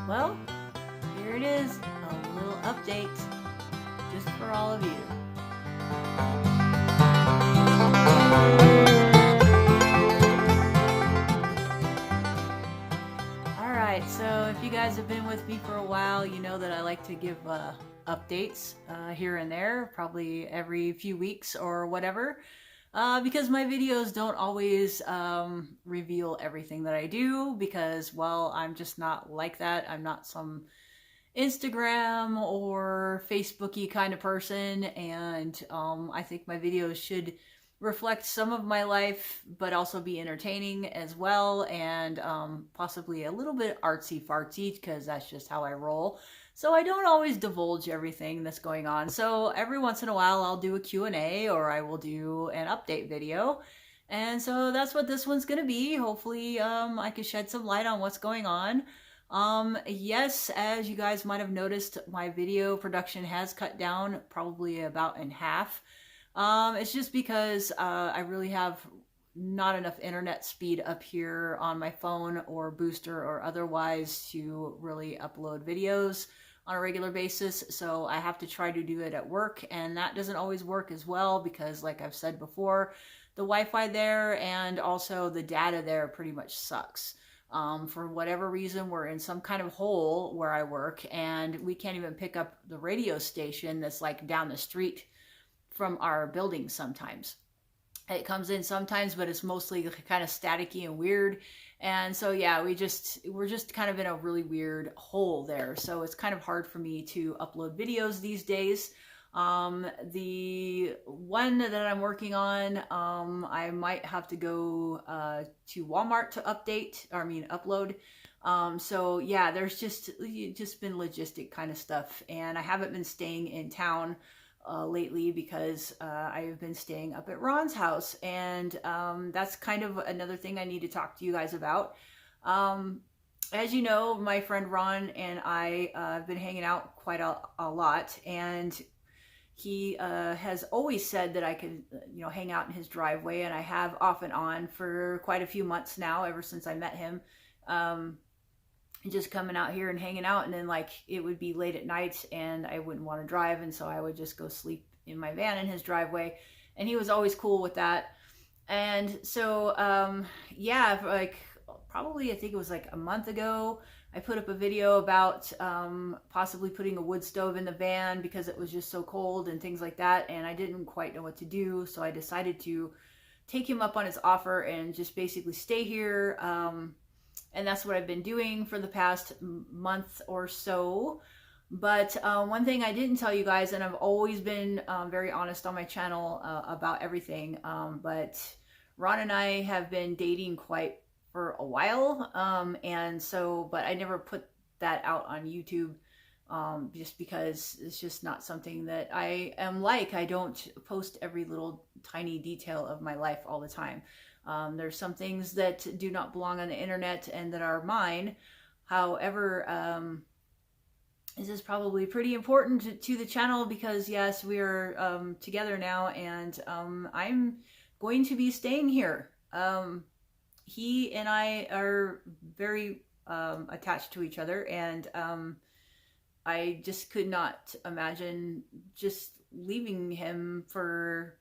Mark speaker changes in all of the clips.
Speaker 1: Well, here it is, a little update just for all of you. Alright, so if you guys have been with me for a while, you know that I like to give updates here and there, probably every few weeks or whatever. Because my videos don't always reveal everything that I do because, well, I'm just not like that. I'm not some Instagram or Facebooky kind of person, and I think my videos should reflect some of my life, but also be entertaining as well, and possibly a little bit artsy fartsy because that's just how I roll. So I don't always divulge everything that's going on. So every once in a while I'll do a Q&A or I will do an update video. And so that's what this one's going to be. Hopefully I can shed some light on what's going on. Yes, as you guys might have noticed, my video production has cut down probably about in half. It's just because I really have not enough internet speed up here on my phone or booster or otherwise to really upload videos on a regular basis. So I have to try to do it at work, and that doesn't always work as well because, like I've said before, the Wi-Fi there and also the data there pretty much sucks. For whatever reason, we're in some kind of hole where I work, and we can't even pick up the radio station that's like down the street from our building sometimes. It comes in sometimes, but it's mostly kind of staticky and weird. And so, yeah, we're just kind of in a really weird hole there. So it's kind of hard for me to upload videos these days. The one that I'm working on, I might have to go to Walmart to upload. So yeah, there's just been logistic kind of stuff, and I haven't been staying in town lately because I have been staying up at Ron's house, and that's kind of another thing I need to talk to you guys about. As you know, my friend Ron and I have been hanging out quite a lot, and he has always said that I could, hang out in his driveway, and I have off and on for quite a few months now, ever since I met him. Just coming out here and hanging out, and then like it would be late at night and I wouldn't want to drive, and so I would just go sleep in my van in his driveway, and he was always cool with that. And so yeah, like probably I think it was like a month ago, I put up a video about possibly putting a wood stove in the van because it was just so cold and things like that, and I didn't quite know what to do, so I decided to take him up on his offer and just basically stay here. And that's what I've been doing for the past month or so. But one thing I didn't tell you guys, and I've always been very honest on my channel about everything, but Ron and I have been dating quite for a while, and so, but I never put that out on YouTube just because it's just not something that I am like. I don't post every little tiny detail of my life all the time. There's some things that do not belong on the internet and that are mine. However, this is probably pretty important to the channel because, yes, we are together now, and I'm going to be staying here. He and I are very attached to each other, and I just could not imagine just leaving him for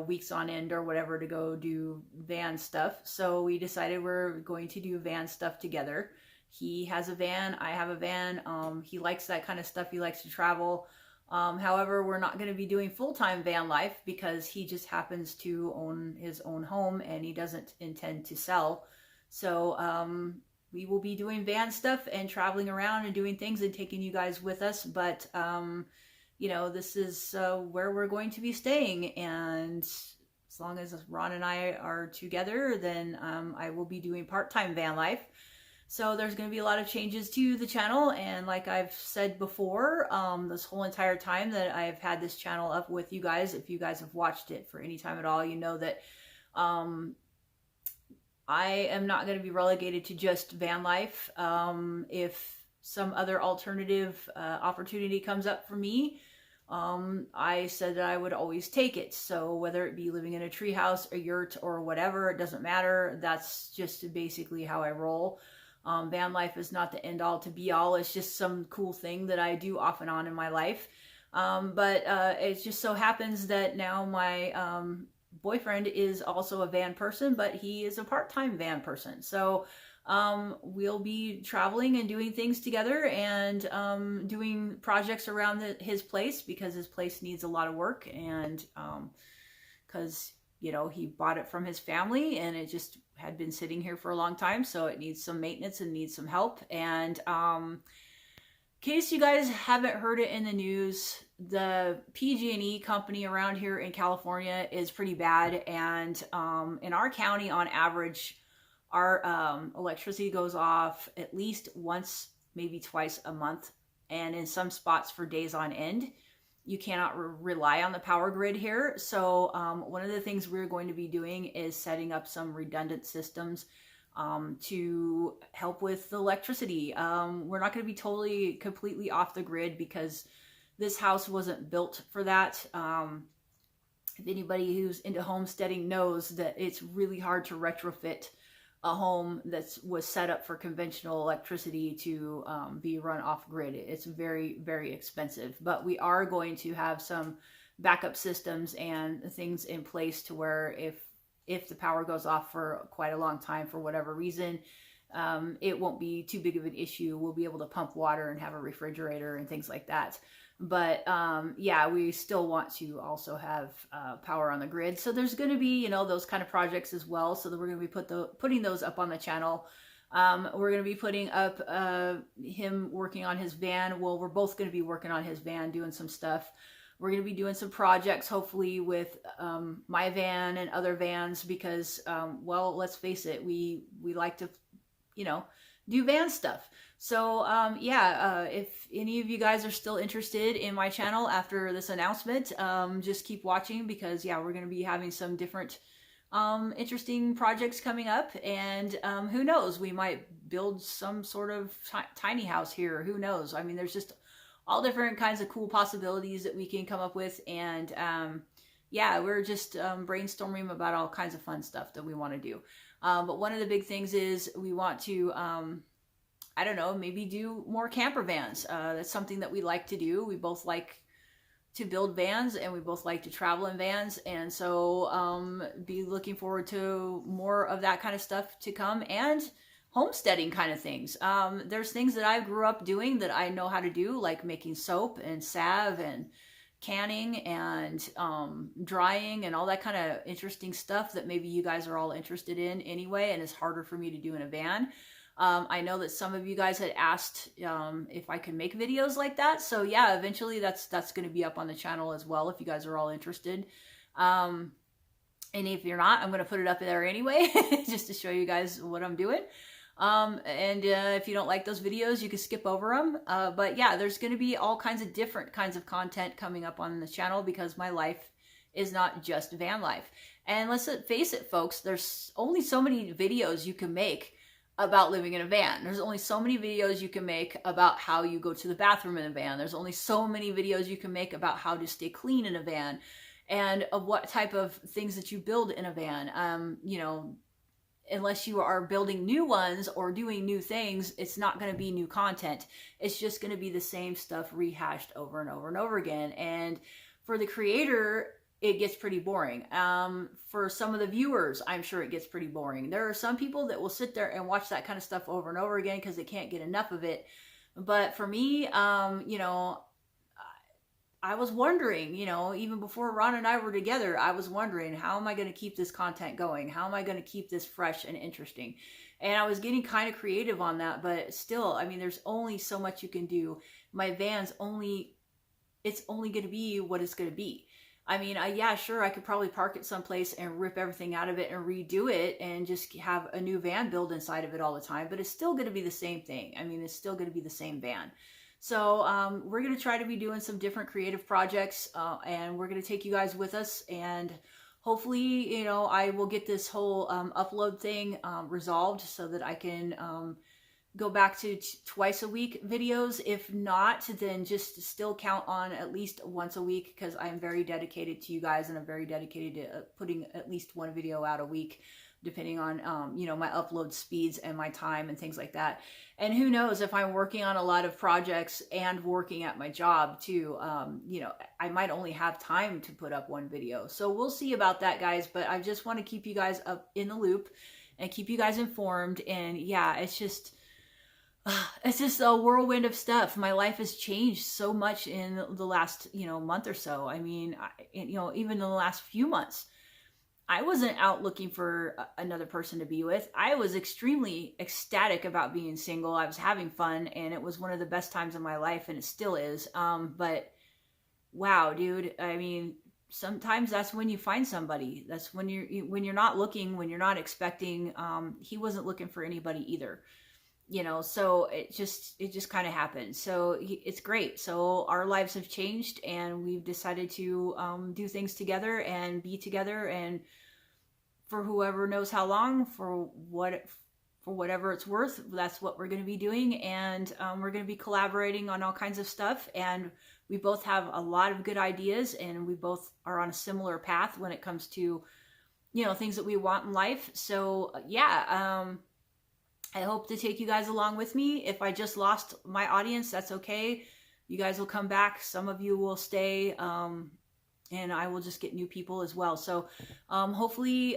Speaker 1: weeks on end or whatever to go do van stuff. So we decided we're going to do van stuff together. He has a van, I have a van. He likes that kind of stuff. He likes to travel. However, we're not going to be doing full-time van life because he just happens to own his own home and he doesn't intend to sell. So we will be doing van stuff and traveling around and doing things and taking you guys with us. But this is where we're going to be staying, and as long as Ron and I are together, then I will be doing part-time van life. So there's going to be a lot of changes to the channel, and like I've said before, this whole entire time that I've had this channel up with you guys, if you guys have watched it for any time at all, you know that I am not going to be relegated to just van life. If some other alternative opportunity comes up for me, I said that I would always take it. So whether it be living in a treehouse, a yurt, or whatever, it doesn't matter. That's just basically how I roll. Van life is not the end all to be all. It's just some cool thing that I do off and on in my life. But it just so happens that now my boyfriend is also a van person, but he is a part-time van person. So we'll be traveling and doing things together, and doing projects around his place, because his place needs a lot of work, and because you know, he bought it from his family and it just had been sitting here for a long time, so it needs some maintenance and needs some help. And in case you guys haven't heard it in the news, the PG&E company around here in California is pretty bad. And in our county, on average, our electricity goes off at least once, maybe twice a month, and in some spots for days on end. You cannot rely on the power grid here. So one of the things we're going to be doing is setting up some redundant systems to help with the electricity. We're not going to be completely off the grid, because this house wasn't built for that. If anybody who's into homesteading knows that it's really hard to retrofit a home that was set up for conventional electricity to be run off grid. It's very, very expensive, but we are going to have some backup systems and things in place to where if the power goes off for quite a long time for whatever reason, it won't be too big of an issue. We'll be able to pump water and have a refrigerator and things like that. But yeah, we still want to also have power on the grid. So there's going to be, you know, those kind of projects as well. So that we're going to be putting those up on the channel. We're going to be putting up him working on his van. Well, we're both going to be working on his van, doing some stuff. We're going to be doing some projects, hopefully with my van and other vans, because, well, let's face it, we like to, you know, do van stuff. So yeah, if any of you guys are still interested in my channel after this announcement, just keep watching, because yeah, we're going to be having some different interesting projects coming up. And who knows, we might build some sort of tiny house here. Who knows? I mean, there's just all different kinds of cool possibilities that we can come up with. And yeah, we're just brainstorming about all kinds of fun stuff that we want to do. But one of the big things is we want to, I don't know, maybe do more camper vans. That's something that we like to do. We both like to build vans, and we both like to travel in vans. And so be looking forward to more of that kind of stuff to come, and homesteading kind of things. There's things that I grew up doing that I know how to do, like making soap and salve and canning and drying and all that kind of interesting stuff that maybe you guys are all interested in anyway, and it's harder for me to do in a van. I know that some of you guys had asked if I could make videos like that. So yeah, eventually that's going to be up on the channel as well, if you guys are all interested. And if you're not, I'm going to put it up there anyway, just to show you guys what I'm doing. And if you don't like those videos, you can skip over them. But yeah, there's going to be all kinds of different kinds of content coming up on the channel, because my life is not just van life. And let's face it, folks, there's only so many videos you can make about living in a van. There's only so many videos you can make about how you go to the bathroom in a van. There's only so many videos you can make about how to stay clean in a van, and of what type of things that you build in a van. You know, unless you are building new ones or doing new things, it's not going to be new content. It's just going to be the same stuff rehashed over and over and over again. And for the creator, it gets pretty boring. For some of the viewers, I'm sure it gets pretty boring. There are some people that will sit there and watch that kind of stuff over and over again because they can't get enough of it. But for me, you know, I was wondering, you know, even before Ron and I were together, I was wondering, how am I going to keep this content going? How am I going to keep this fresh and interesting? And I was getting kind of creative on that, but still, I mean, there's only so much you can do. My van's it's only going to be what it's going to be. I mean, yeah, sure, I could probably park it someplace and rip everything out of it and redo it and just have a new van build inside of it all the time, but it's still going to be the same thing. I mean, it's still going to be the same van. So we're going to try to be doing some different creative projects, and we're going to take you guys with us, and hopefully, you know, I will get this whole upload thing resolved so that I can go back to twice a week videos. If not, then just still count on at least once a week, because I'm very dedicated to you guys, and I'm very dedicated to putting at least one video out a week. depending on, you know, my upload speeds and my time and things like that. And who knows, if I'm working on a lot of projects and working at my job too, you know, I might only have time to put up one video. So we'll see about that, guys. But I just want to keep you guys up in the loop and keep you guys informed. And yeah, it's just a whirlwind of stuff. My life has changed so much in the last, you know, month or so. I mean, you know, even in the last few months, I wasn't out looking for another person to be with. I was extremely ecstatic about being single. I was having fun, and it was one of the best times of my life, and it still is. But wow, dude, I mean, sometimes that's when you find somebody. That's when you're not looking, when you're not expecting. He wasn't looking for anybody either, you know. So it just kind of happened. So it's great. So our lives have changed, and we've decided to do things together and be together, and for whoever knows how long, for whatever it's worth, that's what we're going to be doing. And we're going to be collaborating on all kinds of stuff, and we both have a lot of good ideas, and we both are on a similar path when it comes to, you know, things that we want in life. So yeah, I hope to take you guys along with me. If I just lost my audience, that's okay. You guys will come back. Some of you will stay, and I will just get new people as well. So hopefully,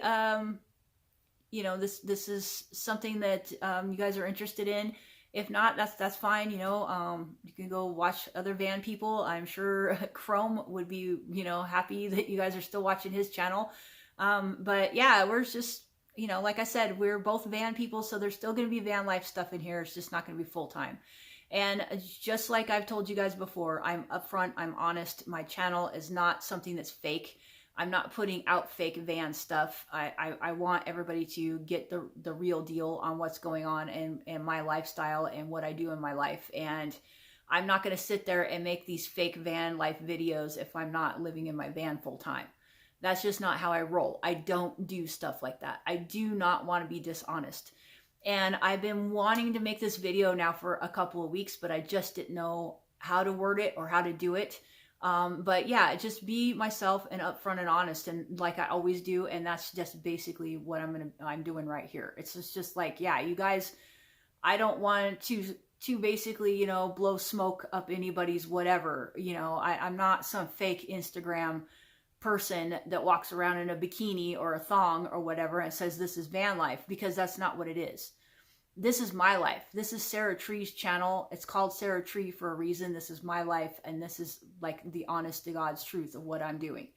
Speaker 1: you know, this is something that you guys are interested in. If not, that's fine. You know, you can go watch other van people. I'm sure Chrome would be, you know, happy that you guys are still watching his channel. But yeah, we're just, you know, like I said, we're both van people, so there's still going to be van life stuff in here. It's just not going to be full time. And just like I've told you guys before, I'm upfront, I'm honest. My channel is not something that's fake. I'm not putting out fake van stuff. I want everybody to get the real deal on what's going on in my lifestyle and what I do in my life. And I'm not going to sit there and make these fake van life videos if I'm not living in my van full time. That's just not how I roll. I don't do stuff like that. I do not want to be dishonest. And I've been wanting to make this video now for a couple of weeks, but I just didn't know how to word it or how to do it. But yeah, just be myself and upfront and honest, and like I always do. And that's just basically what I'm doing right here. It's just like, yeah, you guys, I don't want to basically, you know, blow smoke up anybody's whatever. You know, I'm not some fake Instagram person that walks around in a bikini or a thong or whatever and says this is van life, because that's not what it is. This is my life. This is Sarah Tree's channel. It's called Sarah Tree for a reason. This is my life, and this is like the honest to God's truth of what I'm doing.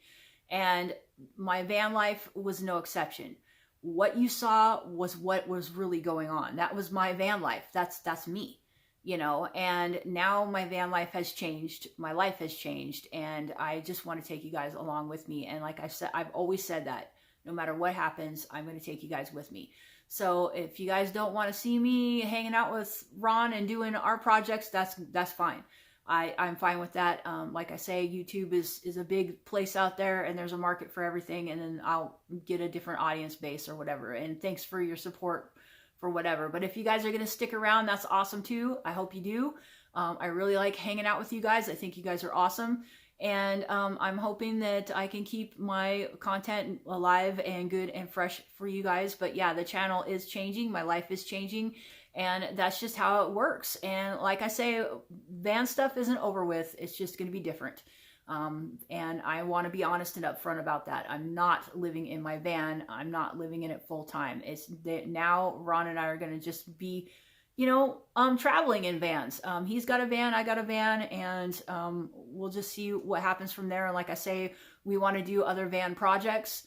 Speaker 1: And my van life was no exception. What you saw was what was really going on. That was my van life. That's me. You know, and now my van life has changed. My life has changed, and I just want to take you guys along with me. And like I said, I've always said that no matter what happens, I'm going to take you guys with me. So if you guys don't want to see me hanging out with Ron and doing our projects, that's fine. I'm fine with that. Like I say, YouTube is a big place out there, and there's a market for everything, and then I'll get a different audience base or whatever. And thanks for your support for whatever. But if you guys are going to stick around, that's awesome too. I hope you do. I really like hanging out with you guys. I think you guys are awesome. And I'm hoping that I can keep my content alive and good and fresh for you guys. But yeah, the channel is changing. My life is changing. And that's just how it works. And like I say, van stuff isn't over with. It's just going to be different. And I want to be honest and upfront about that. I'm not living in my van. I'm not living in it full time. It's that now Ron and I are going to just be, you know, traveling in vans. He's got a van, I got a van, and we'll just see what happens from there. And like I say, we want to do other van projects.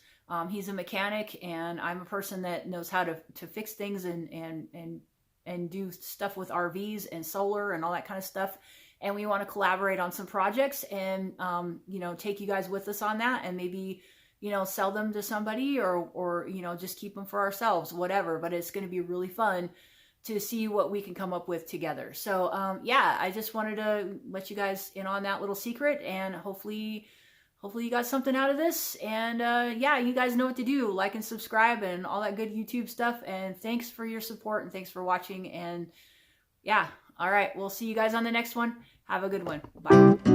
Speaker 1: He's a mechanic, and I'm a person that knows how to fix things and do stuff with RVs and solar and all that kind of stuff. And we want to collaborate on some projects and, you know, take you guys with us on that, and maybe, you know, sell them to somebody or, you know, just keep them for ourselves, whatever. But it's going to be really fun to see what we can come up with together. So, yeah, I just wanted to let you guys in on that little secret, and hopefully you got something out of this. And, yeah, you guys know what to do. Like and subscribe and all that good YouTube stuff. And thanks for your support, and thanks for watching. And yeah. All right. We'll see you guys on the next one. Have a good one. Bye.